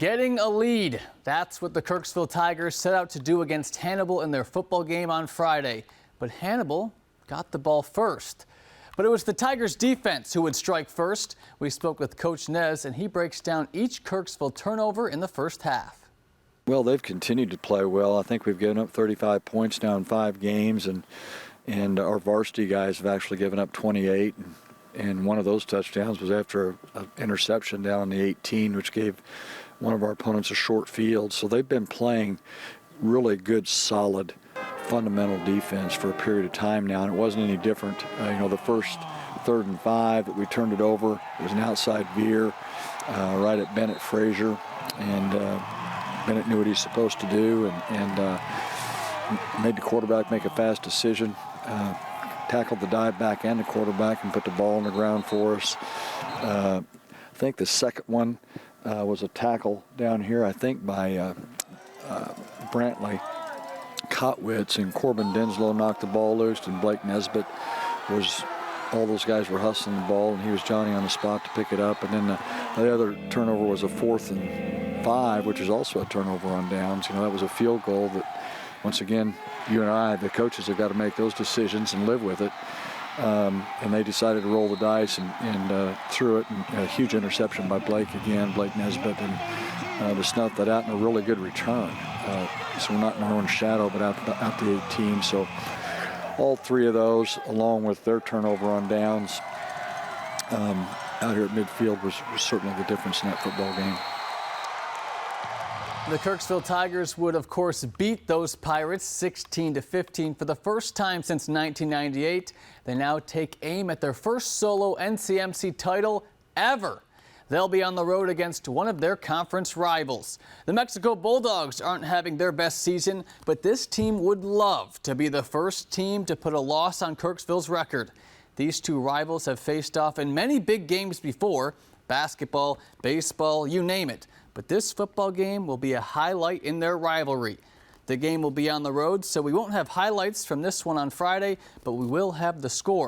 Getting a lead. That's what the Kirksville Tigers set out to do against Hannibal in their football game on Friday. But Hannibal got the ball first. But it was the Tigers defense who would strike first. We spoke with Coach Nez, and he breaks down each Kirksville turnover in the first half. Well, they've continued to play well. I think we've given up 35 points now in 5 games, and our varsity guys have actually given up 28. And one of those touchdowns was after an interception down in the 18, which gave one of our opponents a short field. So they've been playing really good, solid, fundamental defense for a period of time now, and it wasn't any different. The first 3rd and 5 that we turned it over, it was an outside veer right at Bennett Frazier, and Bennett knew what he's supposed to do and made the quarterback make a fast decision. Tackled the dive back and the quarterback and put the ball on the ground for us. I think the second one was a tackle down here, I think, by Brantley Kotwitz, and Corbin Denslow knocked the ball loose, and Blake Nesbitt all those guys were hustling the ball, and he was Johnny on the spot to pick it up. And then the other turnover was a 4th and 5, which is also a turnover on downs. That was a field goal that, once again, you and I, the coaches, have got to make those decisions and live with it. And they decided to roll the dice and threw it. And a huge interception by Blake Nesbitt, and to snuff that out in a really good return. So we're not in our own shadow, but out the 18. So all 3 of those, along with their turnover on downs out here at midfield, was certainly the difference in that football game. The Kirksville Tigers would, of course, beat those Pirates 16-15 for the first time since 1998. They now take aim at their first solo NCMC title ever. They'll be on the road against one of their conference rivals. The Mexico Bulldogs aren't having their best season, but this team would love to be the first team to put a loss on Kirksville's record. These 2 rivals have faced off in many big games before: basketball, baseball, you name it. But this football game will be a highlight in their rivalry. The game will be on the road, so we won't have highlights from this one on Friday, but we will have the score.